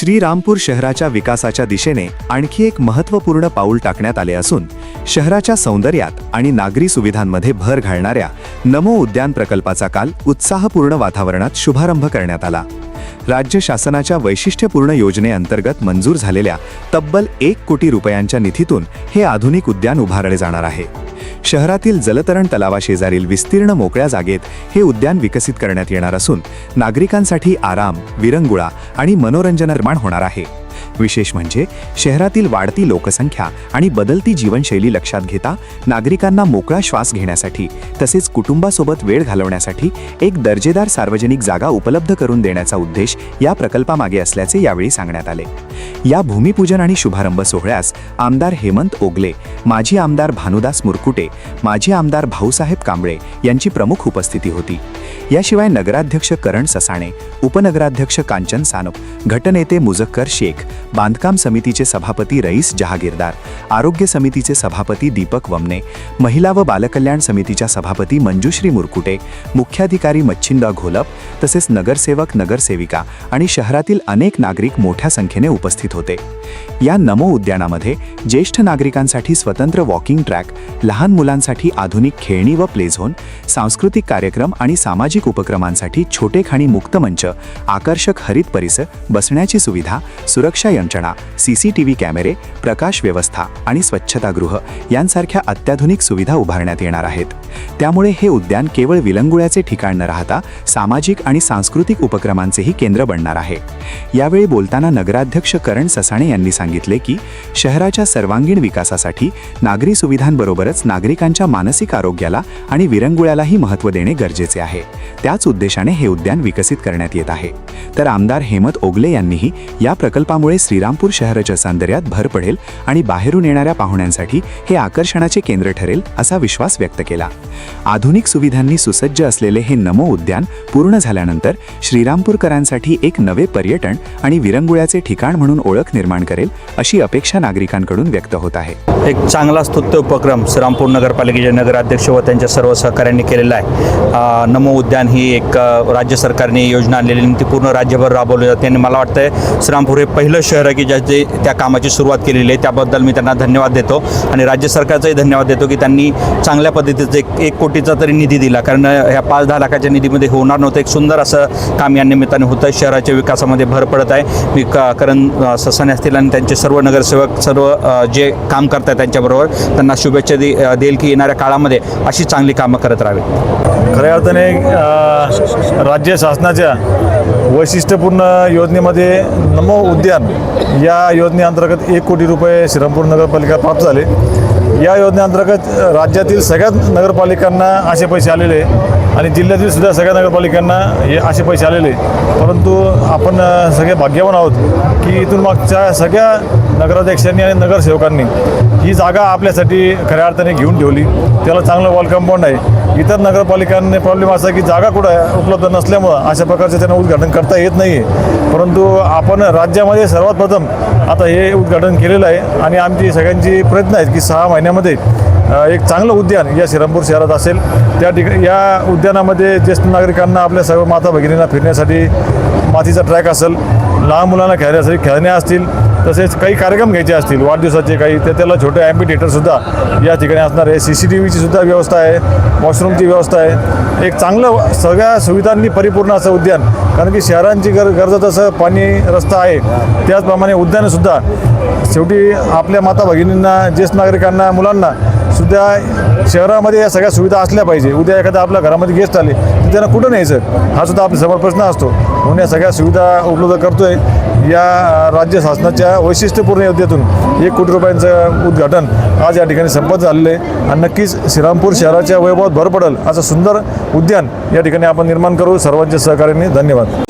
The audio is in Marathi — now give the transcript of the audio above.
श्रीरामपूर शहराच्या विकासाच्या दिशेने आणखी एक महत्त्वपूर्ण पाऊल टाकण्यात आले असून शहराच्या सौंदर्यात आणि नागरी सुविधांमध्ये भर घालणाऱ्या नमो उद्यान प्रकल्पाचा काल उत्साहपूर्ण वातावरणात शुभारंभ करण्यात आला। राज्य शासनाच्या वैशिष्ट्यपूर्ण योजनेअंतर्गत मंजूर झालेल्या तब्बल 1 कोटी रुपयांच्या निधीतून हे आधुनिक उद्यान उभारले जाणार आहे। शहरातील जलतरण तलावाशेजारील विस्तीर्ण मोकळ्या जागेत हे उद्यान विकसित करण्यात येणार असून नागरिकांसाठी आराम, विरंगुळा आणि मनोरंजन निर्माण होणार आहे। विशेष म्हणजे शहरातील वाढती लोकसंख्या आणि बदलती जीवनशैली लक्षात घेता नागरिकांना मोकळा श्वास घेण्यासाठी तसेच कुटुंबासोबत वेळ घालवण्यासाठी एक दर्जेदार सार्वजनिक जागा उपलब्ध करून देण्याचा उद्देश या प्रकल्पामागे असल्याचे यावेळी सांगण्यात आले। या भूमिपूजन आणि शुभारंभ सोहळ्यास आमदार हेमंत ओगले, माजी आमदार भानुदास मुरकुटे, माजी आमदार भाऊसाहेब कांबळे यांची प्रमुख उपस्थिती होती। याशिवाय नगराध्यक्ष करण ससाणे, उपनगराध्यक्ष कांचन सानप, गटनेते मुझक्कर शेख, बांधकाम समितीचे सभापती रईस जहागीरदार, आरोग्य समितीचे सभापती दीपक वमने, महिला व बालकल्याण समितीच्या सभापती मंजुश्री मुरकुटे, मुख्याधिकारी मच्छिंदा घोलप तसेच नगरसेवक, नगरसेविका आणि शहरातील अनेक नागरिक मोठ्या संख्येने उपस्थित होते। या नमो उद्यानामध्ये ज्येष्ठ नागरिकांसाठी स्वतंत्र वॉकिंग ट्रॅक, लहान मुलांसाठी आधुनिक खेळणी व प्ले झोन, सांस्कृतिक कार्यक्रम आणि सामाजिक उपक्रमांसाठी छोटे खाणी मुक्त मंच, आकर्षक हरित परिसर, बसण्याची सुविधा, सुरक्षा यंत्रणा, CCTV कॅमेरे, प्रकाश व्यवस्था आणि स्वच्छतागृह यांसारख्या अत्याधुनिक सुविधा उभारण्यात येणार आहेत। त्यामुळे हे उद्यान केवळ विलंगुळ्याचे ठिकाण न राहता सामाजिक आणि सांस्कृतिक उपक्रमांचेही केंद्र बनणार आहे। यावेळी बोलताना नगराध्यक्ष करण ससाणे यांनी सांगितले की शहराच्या सर्वांगीण विकासासाठी नागरी सुविधांबरोबरच नागरिकांच्या मानसिक आरोग्याला आणि विरंगुळ्यालाही महत्त्व देणे गरजेचे आहे। त्याच उद्देशाने हे उद्यान विकसित करण्यात येत आहे। तर आमदार हेमंत ओगले यांनीही या प्रकल्पामुळे श्रीरामपूर शहराच्या सौंदर्यात भर पडेल आणि बाहेरून येणाऱ्या पाहुण्यांसाठी हे आकर्षणाचे केंद्र ठरेल असा विश्वास व्यक्त केला। आधुनिक सुविधांनी सुसज्ज असलेले हे नमो उद्यान पूर्ण झाल्यानंतर श्रीरामपूरकरांसाठी एक नवे पर्यटन आणि विरंगुळ्याचे ठिकाण म्हणून ओळख निर्माण करेल अशी अपेक्षा नागरिकांकडून व्यक्त होत आहे। एक चांगला स्तुत्य उपक्रम श्रीरामपूर नगरपालिकेचे नगराध्यक्ष व त्यांच्या सर्व सहकाऱ्यांनी केलेला आहे। नमो उद्यान ही एक राज्य सरकारने योजना आणलेली ती पूर्ण राज्यभर राबवली जाते आणि मला वाटतंय श्रीरामपूर हे पहिलं शहर आहे की ज्याचे त्या कामाची सुरुवात केलेली आहे। त्याबद्दल मी त्यांना धन्यवाद देतो आणि राज्य सरकारचाही धन्यवाद देतो की त्यांनी चांगल्या पद्धतीचं 1 कोटीचा तरी निधी दिला, कारण ह्या 5-10 लाखाच्या निधीमध्ये होणार नव्हतं। एक सुंदर असं काम या निमित्ताने होतं आहे, शहराच्या विकासामध्ये भर पडत आहे। मी करण ससाणे असतील आणि त्यांचे सर्व नगरसेवक सर्व जे काम करतात त्यांच्याबरोबर त्यांना शुभेच्छा देईल की येणाऱ्या काळामध्ये अशी चांगली कामं करत राहावी। खऱ्या अर्थाने राज्य शासनाच्या वैशिष्ट्यपूर्ण योजनेमध्ये नमो उद्यान या योजनेअंतर्गत 1 कोटी रुपये श्रीरामपूर नगरपालिका प्राप्त झाले। या योजनेअंतर्गत राज्यातील सगळ्याच नगरपालिकांना असे पैसे आलेले आणि जिल्ह्यातील सुद्धा सगळ्या नगरपालिकांना हे असे पैसे आलेले, परंतु आपण सगळे भाग्यवान आहोत की इथून मागच्या सगळ्या नगराध्यक्षांनी आणि नगरसेवकांनी ही जागा आपल्यासाठी खऱ्या अर्थाने घेऊन ठेवली। त्याला चांगलं वॉल कंपाऊंड आहे। इतर नगरपालिकांनी प्रॉब्लेम असा की जागा कुठं उपलब्ध नसल्यामुळं अशा प्रकारचे त्यांना उद्घाटन करता येत नाही आहे, परंतु आपण राज्यामध्ये सर्वात प्रथम आता हे उद्घाटन केलेलं आहे आणि आमची सगळ्यांची प्रयत्न आहेत की 6 महिन्यामध्ये एक चांगलं उद्यान या श्रीरामपूर शहरात असेल। त्या ठिकाणी या उद्यानामध्ये ज्येष्ठ नागरिकांना, आपल्या सर्व माता भगिनींना फिरण्यासाठी मातीचा ट्रॅक असेल, लहान मुलांना खेळण्यासाठी खेळण्या असतील, तसेच काही कार्यक्रम घ्यायचे असतील वाढदिवसाचे काही, तर त्याला छोटे ॲम्पी थिएटरसुद्धा या ठिकाणी असणार आहे। CCTVची सुद्धा व्यवस्था आहे, वॉशरूमची व्यवस्था आहे। एक चांगलं सगळ्या सुविधांनी परिपूर्ण असं उद्यान, कारण की शहरांची गरज जसं पाणी, रस्ता आहे त्याचप्रमाणे उद्यानसुद्धा शेवटी आपल्या माता भगिनींना, ज्येष्ठ नागरिकांना, मुलांना सुद्धा शहरामध्ये या सगळ्या सुविधा असल्या पाहिजे। उद्या एखाद्या आपल्या घरामध्ये गेस्ट आले तर त्यांना कुठं न्यायचं हा सुद्धा आपल्यासमोर प्रश्न असतो, म्हणून या सगळ्या सुविधा उपलब्ध करतोय। या राज्य शासनाच्या वैशिष्ट्यपूर्ण योजनेतून 1 कोटी रुपयांचं उद्घाटन आज या ठिकाणी संपन्न झालेलं आहे आणि नक्कीच श्रीरामपूर शहराच्या वैभवात भर पडेल असं सुंदर उद्यान या ठिकाणी आपण निर्माण करू। सर्वांच्या सहकार्याने धन्यवाद।